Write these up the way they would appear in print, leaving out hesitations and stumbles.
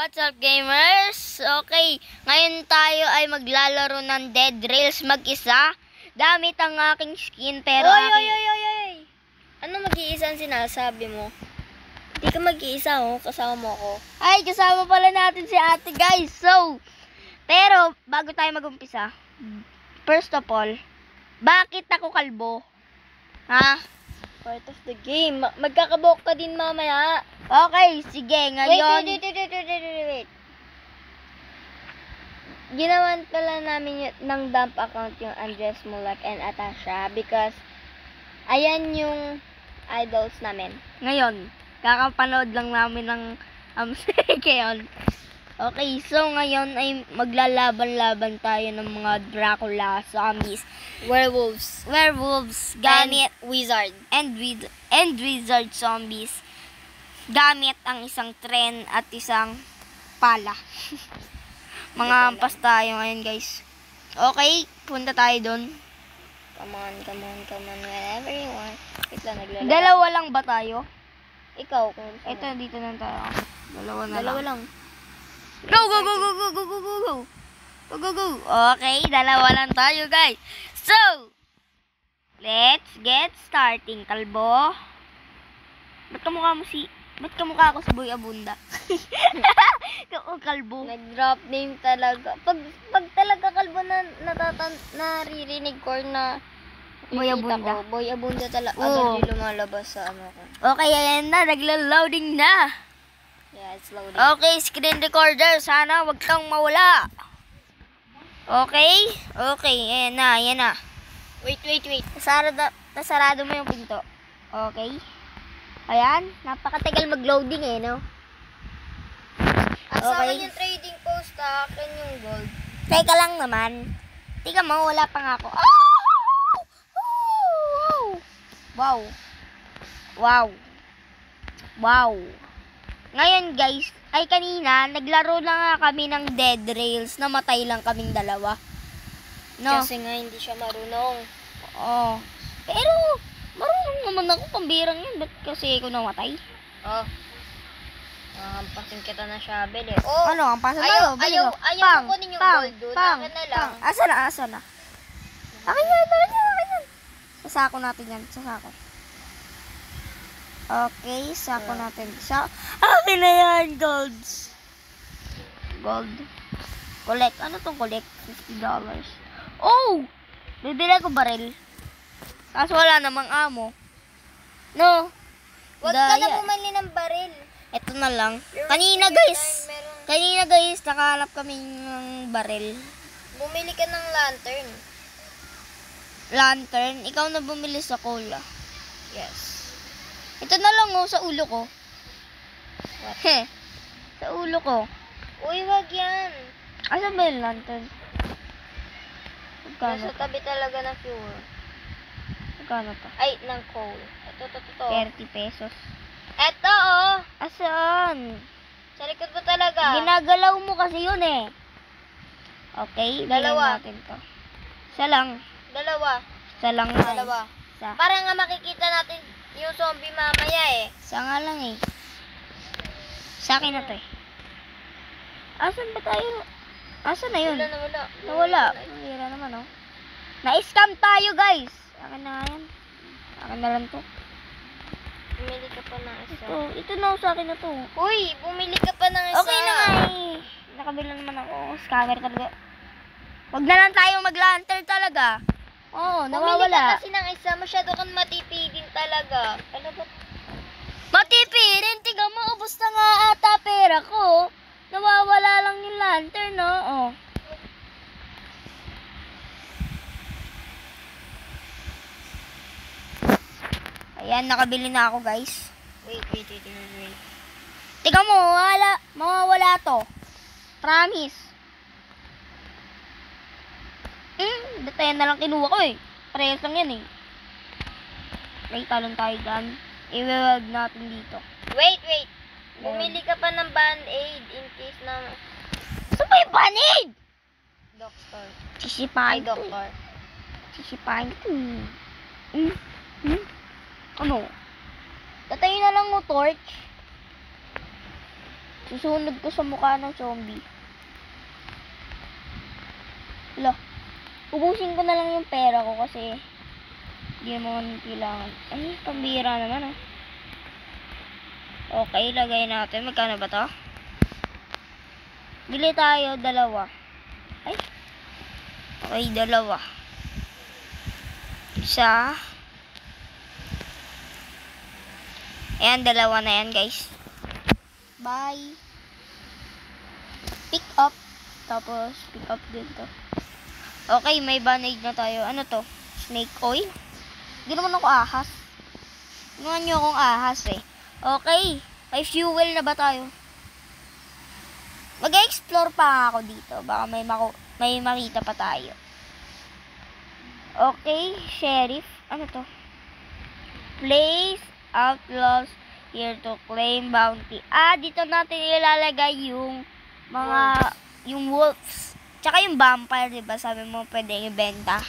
What's up, gamers? Okay, ngayon tayo ay maglalaro ng Dead Rails mag-isa. Gamit ang aking skin, pero Oy! Ano mag-iisa ang sinasabi mo? Hindi ka mag-iisa, oh. Kasama mo ako. Ay, kasama pala natin si ate, guys. So, pero, bago tayo mag-umpisa, first of all, bakit ako kalbo? Ha? Part of the game. Magkakabok ka din mamaya. Okay, sige, ngayon. Wait. Ginawan pala namin ng dump account yung Andres Mulak and Atasha because ayan yung idols namin. Ngayon, kakapanood lang namin ng Sekeon. Okay, so ngayon ay maglalaban-laban tayo ng mga Dracula, zombies, werewolves, gamit Wizard. and wizard zombies. Gamit ang isang tren at isang pala. Mga ampas tayo ngayon, guys. Okay, punta tayo doon. Come on. Whenever you want. Wait lang, naglalaro. Dalawa lang ba tayo? Ikaw, kung gusto Ito, mo. dito lang tayo. Dalawa na Dalawa lang. lang. Go! Go! Okay, dalawa lang tayo, guys. So, let's get starting, kalbo. Ba't kamukha ako si Boy Abunda? Kalbo. Nag-drop name talaga. Pag talaga kalbo na naririnig ko na Boy nakikita Abunda. ko, Boy Abunda talaga Oo. agad yung lumalabas sa ano ko. Okay, ayan na. Nagla-loading na. Yeah, it's loading. Okay, screen recorder. Sana wag kang mawala. Okay? Okay, ayan na. Wait. Nasarado mo yung pinto. Okay? Ayan, napakatagal mag-loading no? Sa Okay. akin yung trading post, akin yung gold. Teka lang naman. Tika mo, wala pa nga ako. Wow. Ngayon guys, ay kanina, naglaro na nga kami ng Dead Rails. Namatay lang kaming dalawa. No? Kasi nga hindi siya marunong. Oo. Pero, marunong naman ako, pambirang yun. Ba't kasi ako namatay? Oh. Hampasin kita na shovel eh. Oh, Ano, ang pasa tayo? ayaw ko kunin yung gold doon. Akin na lang. Asa na? Akin yan. Sasako natin yan, Okay, sako natin. Akin na yan, golds. Gold. Collect. Ano tong collect? $50. Oh! Bibili ko baril. Kaso wala namang amo. No. Huwag ka na bumali ng baril. Ito na lang. You're Kanina wasting guys, nakahanap kami ng baril. Bumili ka ng lantern. Lantern. Ikaw na bumili sa cola. Yes. Ito na lang sa ulo ko. What? Sa ulo ko. Uy, wag yan. Asan ba yung lantern? Magkano Nasa to? tabi talaga ng fuel. Magkano to? Ay, ng coal. Ito. 30 pesos. Eto, oh. Asan? Sa likod mo talaga. Ginagalaw mo kasi yun eh. Okay, Dalawa. bilhin natin to. Isa lang. Dalawa. Isa. Para nga makikita natin yung zombie mamaya eh. Isa nga lang eh. Sa akin na to eh. Asan ba tayo? Asan na yun? Wala. Nawala. Mahira naman Na-scam tayo guys. Akin na nga yan. Akin na lang to. Bumili ka pa ng isa. Ito na sa akin na to. Uy, bumili ka pa ng isa. Okay na nga eh. Nakabila naman ako. Scammer talaga. Huwag na lang tayo mag-lantern talaga. Oo, Bumili nawawala. ka kasi ng isa. Masyado kang matipidin talaga. Ano ba? Matipirin, tiga mo, ubos na nga ata pera ko. Nawawala lang yung lantern, no? Oh. Ayan, nakabili na ako, guys. Wait. Tiga mo, mawawala to. Promise. Datayan na lang kinuha ko eh. Parehas lang yan eh. May talon tayo dyan. I-weld natin dito. Wait. Bumili ka pa ng band-aid in case na Saan ba yung band-aid? doctor. Sisipain Ay, ko. doctor. Sisipain ko. Ano? Tatayin na lang mo torch. Susunod ko sa mukha ng zombie. Wala. Ubusin ko na lang yung pera ko kasi hindi naman kailangan. Ay, pambira naman ah. Okay, lagay natin. Magkano ba to? Bili tayo, 2. Ay. Okay, 2. Isa. Ayan, 2 na yan, guys. Bye. Pick up. Tapos, pick up din to. Okay, may bandage na tayo. Ano to? Snake oil? Hindi naman ako ahas. Ginawa nyo akong ahas eh. Okay. May fuel na ba tayo? Mag-explore pa ako dito. Baka may makita pa tayo. Okay, sheriff. Ano to? Place outlaws here to claim bounty. Dito natin ilalagay yung mga, yung wolves. Tsaka yung vampire, diba? Sabi mo, pwede ibenta.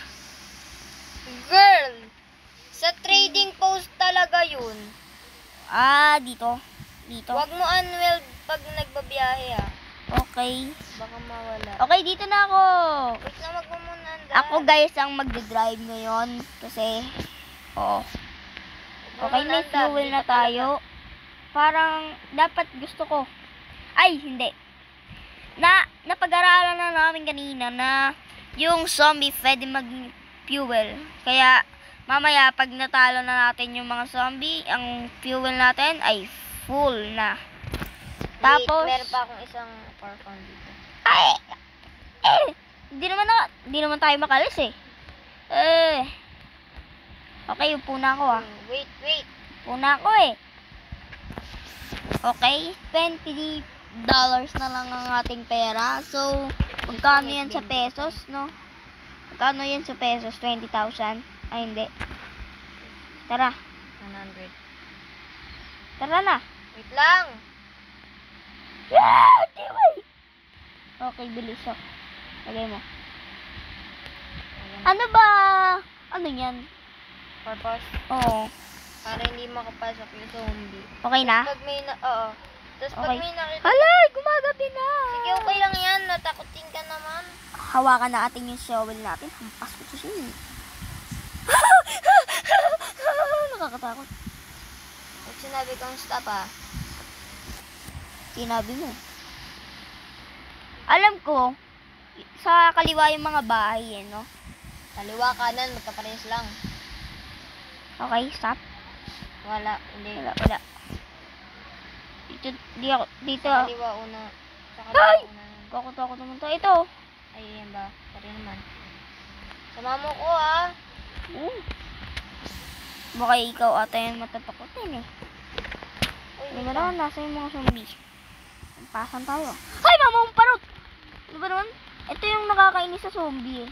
Girl, sa trading post talaga yun. Dito. Dito. Huwag mo unweld pag nagbabiyahe Okay. Baka mawala. Okay, dito na ako. Wait na, wag mo muna andaan. Ako, guys, ang magdadrive ngayon. Kasi, okay, may fuel na tayo. Parang, dapat gusto ko. Ay, hindi. Napag-aralan na namin kanina na yung zombie pwede mag-fuel. Kaya, mamaya, pag natalo na natin yung mga zombie, ang fuel natin ay full na. Tapos, meron pa akong isang power phone dito. Hindi naman tayo makalis eh. Okay, upo na ako Wait. Upo na ako eh. Okay, $20 na lang ang ating pera. So, magkano yan sa pesos, no? Magkano yan sa pesos? 20,000? Ay, hindi. Tara. 100. Tara na. Wait lang. Okay, bilis oh. Lagay mo. Ayan. Ano ba? Ano yan? Purpose. Oo. Para hindi makapasok yung zombie. Okay na? Pag may oo. Tapos pag Okay. may nakita. Hala, gumagabi na. Sige, okay lang yan. Natakotin ka naman. Hawakan na atin yung shovel natin. Hampas ko sa sino. Nakakatakot. Pag sinabi kong stop Sinabi mo. Alam ko, sa kaliwa yung mga bahay no? Kaliwa, kanan, magkaparehas lang. Okay, stop. Wala, hindi. Wala. Dito. Sa kaliwa una. Sa Ay! kaliwa una. Kakot naman to. Ito. Ay, yan ba? Sorry naman. Sama mo ko Baka ikaw ata yung matapakotin eh. Uy, Di wait ba lang. naman, nasa yung mga zombies? Pasan tayo. Ay, mama mong parot! Di ba naman? Ito yung nakakainis sa zombie eh.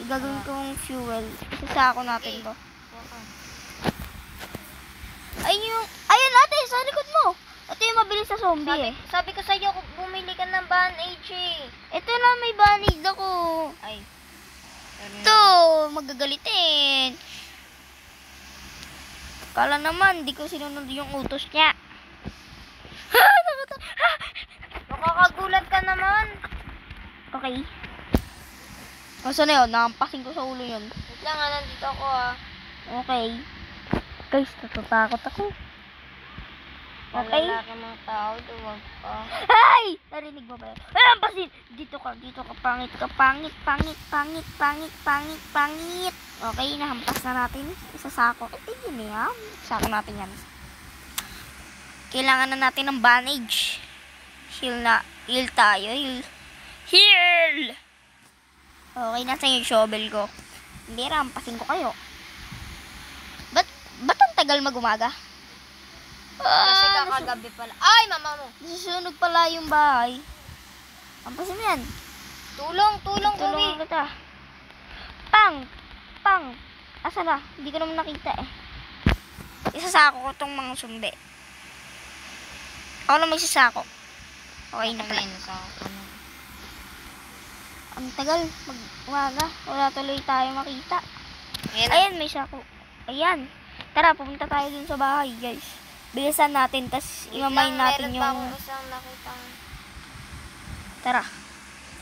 Igagawin kong fuel. Isasako natin to. Okay. Ayun natin, sa likod mo. Ito yung mabilis sa zombie eh. Sabi ko sa'yo, bumili ka ng bandage Ito na, may bandage ako. Ay. Sorry Ito, magagalitin. Kala naman, di ko sinunod yung utos niya. Makakagulat ka naman. Okay. Masa na yun? Nakampasin ko sa ulo yun. Wait lang nandito ako Okay. Guys, natatakot ako. Okay. Malalaki mga tao, duwag ka. Ay! Narinig mo ba yun? Nakampasin! Dito ka. Pangit ka. Pangit. Okay, nahampas na natin. Isasako. Yun yan. Sako natin yan. Kailangan na natin ng bandage. Heal tayo. Heal! Okay, nasa yung shovel ko. Hindi, rampasin ko kayo. Ba't ang tagal mag-umaga? Kasi kakagabi pala. Ay, mama mo. Nasusunog pala yung bahay. Rampasin mo yan. Tulong, Tulungan Chloe. kita. Pang! Asa na? Hindi ko naman nakita eh. Isasako ko tong mga sumbi. Ako na may sasako. Okay na pala. Ang tagal. Mag-umaga. Wala tuloy tayo makita. Ayan. Ayan, may sako. Ayan. Tara, pupunta tayo dun sa bahay, guys. Bilisan natin, tas imamay natin Meron pa yung... akong isang nakitang... Tara.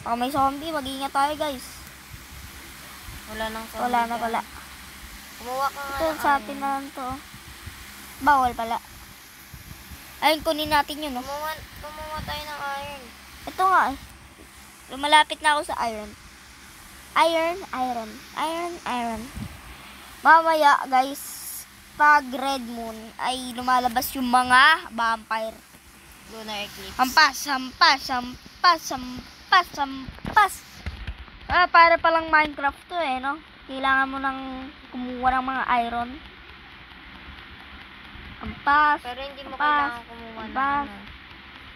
Baka may zombie, mag-ingat tayo guys. Wala nang zombie. Wala na pala. Kumuha ka nga Ito, ng sa atin na lang to. Bawal pala. Ayun, kunin natin yun, no? Kumuha tayo ng iron. Ito nga, eh. Lumalapit na ako sa iron. Iron. Mamaya, guys, pag red moon, ay lumalabas yung mga vampire. Lunar eclipse. Hampas. Para palang Minecraft to eh, no? Kailangan mo nang kumuha ng mga iron. Hampas. Pero hindi mo Hampas. kailangan kumuha ng Hampas.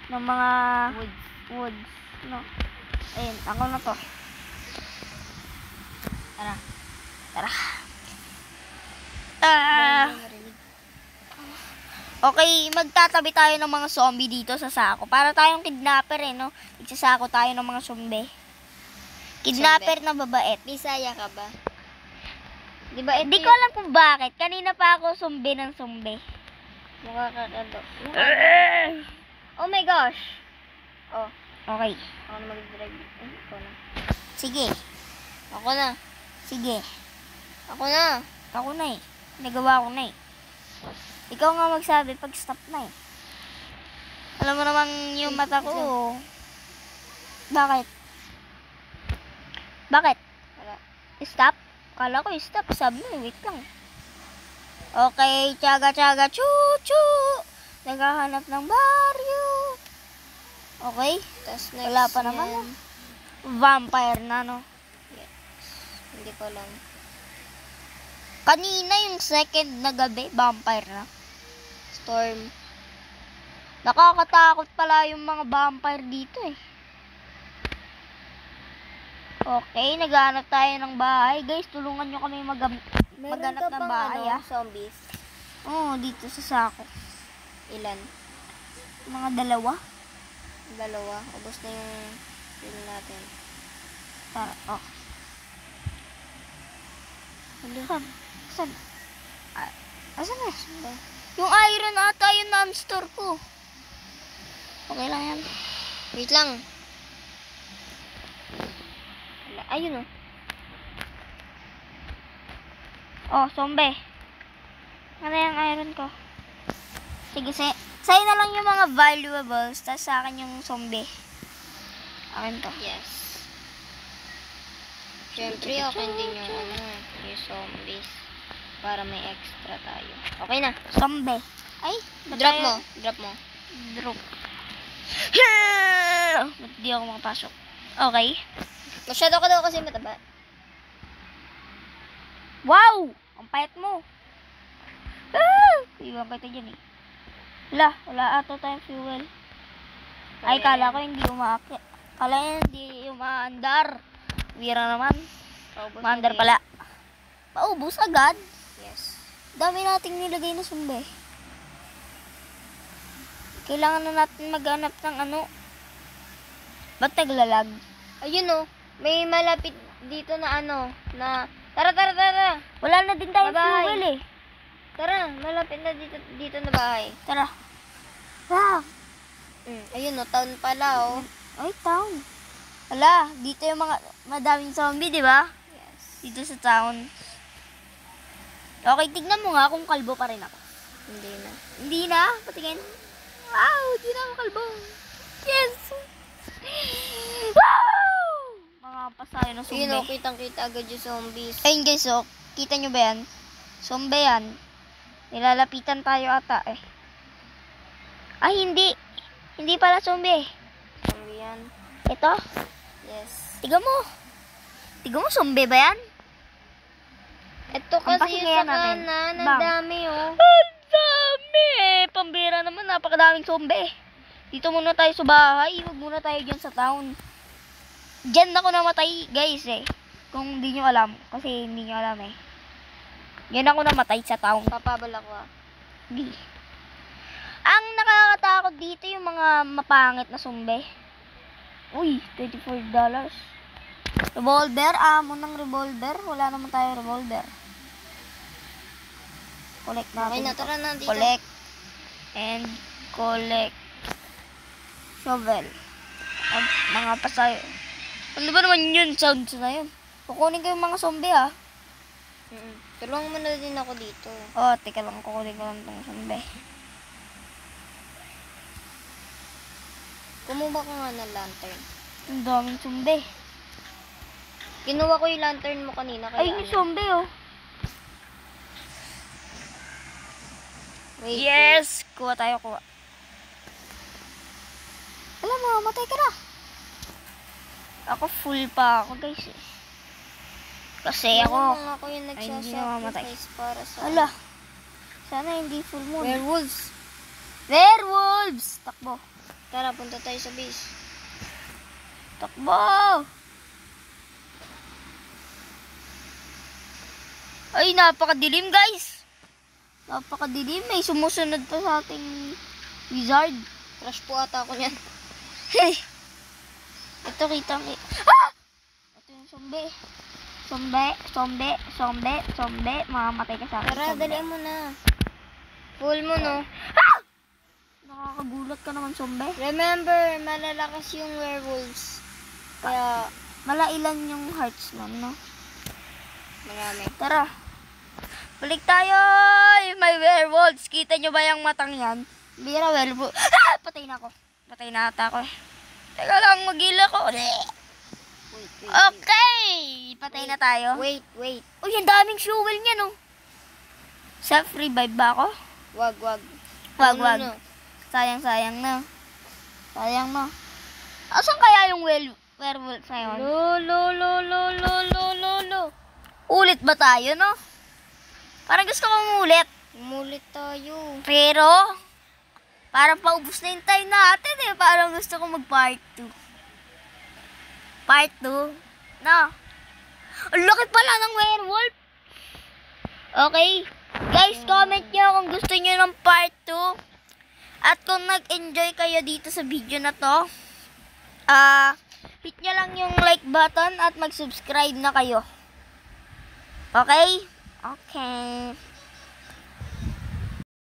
Ng mga woods. no? Ayun, ako na to. Tara. Okay, magtatabi tayo ng mga zombie dito sa sako. Para tayong kidnapper eh, no? Igsasako tayo ng mga zombie. Kidnapper na babait. Bisaya ka ba? Di ba ito Hindi ko alam kung bakit. Kanina pa ako zombie ng zombie. Mukha ka ano. Oh my gosh. Oh, Okay. ako na mag-drive. Ako na. Sige. Ako na. Sige. Ako na. Ako na eh. Nagawa ko na eh. Ikaw nga magsabi pag stop na eh. Alam mo namang yung mata ko. Bakit? Wala. Stop? Kala ko stop. Sabi mo, wait lang. Okay, tsaga, chu. Naghahanap ng baryo. Okay? Tapos next Wala pa naman, yan. Vampire na, no? Hindi ko lang. Kanina yung second na gabi, vampire na. Storm. Nakakatakot pala yung mga vampire dito eh. Okay, naghanap tayo ng bahay. Guys, tulungan nyo kami maghanap ng bahay, zombies? Oo, dito sa sako. Ilan? Mga dalawa. Ubos na yung pin natin. Tara, oh. Saan? Asan na? Yung iron ata yung non-store ko. Okay lang yan. Wait lang. Ayun oh. Oh, zombie. Ano yung iron ko? Sige, sa'yo na lang yung mga valuables, tapos sa akin yung zombie. Akin to. Yes. Siyempre, akin din yung yung zombies. Para may extra tayo. Okay na. Zombie. Ay, Drop mo. Drop. Ba't di ako makapasok? Okay. Masyado ka daw kasi mataba. Wow! Ang payat mo. Iwan kita dyan eh. Wala ata tayong fuel. Ay, kala ko hindi umaakit. Kala hindi umaandar. Wira naman. Maandar pala. Paubos agad. Yes. Dami nating nilagay na sumbe. Kailangan na natin maghanap ng ano. Ba't naglalag? Ayun oh. May malapit dito na ano. Na. Tara. Wala na din tayong Bye-bye. fuel eh. Tara. Malapit na dito na bahay. Tara. Wow. Ayun oh. Town pala oh. Ay, town. Wala, dito yung mga madaming zombie, di ba? Yes. Dito sa town. Okay, tignan mo nga kung kalbo pa rin ako. Hindi na. Hindi na? Patingin. Wow, di na ako kalbo. Yes! Wow! Mga pasayo ng zombie. Ayun oh. Kitang-kita agad yung zombies. Ayun guys, oh. Kita nyo ba yan? Zombie yan. Nilalapitan tayo ata eh. Ay, hindi. Hindi pala zombie. Zombie yan. Ito? Yes. Tiga mo. Zombie ba yan? Ito Ang kasi yung pasingayan sa natin. kanan. Ang Bang. dami oh. Ang dami! Pambira naman, napakadaming zombie. Dito muna tayo sa bahay. Huwag muna tayo dyan sa town. Dyan ako namatay, guys eh. Kung hindi nyo alam. Kasi hindi nyo alam eh. Dyan ako namatay sa town. Papabala ko ah. Di. Ang nakakatakot dito yung mga mapangit na zombie. Uy, $24. Revolver, amo ng revolver. Wala naman tayo revolver. Collect Okay natin. na, tara na dito. Collect. and collect shovel. At mga pasayo. Ano ba naman yun? Sounds na yun. Kukunin ko yung mga zombie ah. Tulungan mo na din ako dito. Oh, teka lang. Kukunin ko lang itong zombie. Kumuha ko nga ng lantern. Ang daming zombie. Kinuha ko yung lantern mo kanina. Kaya Ay, yung zombie oh. Wait, Yes! Kuha tayo, kuha. Alam mo, matay ka na. Ako full pa ako, guys. Kasi ako, Ako yung ay, hindi namamatay. nagsasacrifice para sa... ala, sana hindi full moon. Werewolves. Werewolves! Takbo. Tara, punta tayo sa base. Takbo! Ay, napakadilim, guys. Napakadilim. May sumusunod pa sa ating wizard. Crush po ata ako niyan. Hey! Ito, kita mo. Ah! Ito yung zombie. Zombie. Mamamatay ka sa akin. Tara, zombie. dalian mo na. Full mo, no? Ah! Nakakagulat ka naman, zombie. Remember, malalakas yung werewolves. Kaya, Malailan yung hearts mo, no? marami. Tara. Balik tayo! May werewolves. Kita nyo ba yung matang yan? Bira werewolf. Ah! Patay na ako. Patay na ata ako. Teka lang, mag-heal ako. Wait. Okay! Patay na tayo. Wait. Uy, ang daming fuel niya, no? Self-revive ba ako? Wag. Wag. No. Sayang na. Sayang na. Asan kaya yung werewolf ngayon? Lo. Ulit ba tayo, no? Parang gusto kong ulit. Umulit tayo. Pero, parang paubos na yung time natin eh. Parang gusto kong mag-part 2. Part 2? No. Ang laki pala ng werewolf. Okay. Guys, comment nyo kung gusto nyo ng part 2. At kung nag-enjoy kayo dito sa video na to, hit nyo lang yung like button at mag-subscribe na kayo. Okay? Okay.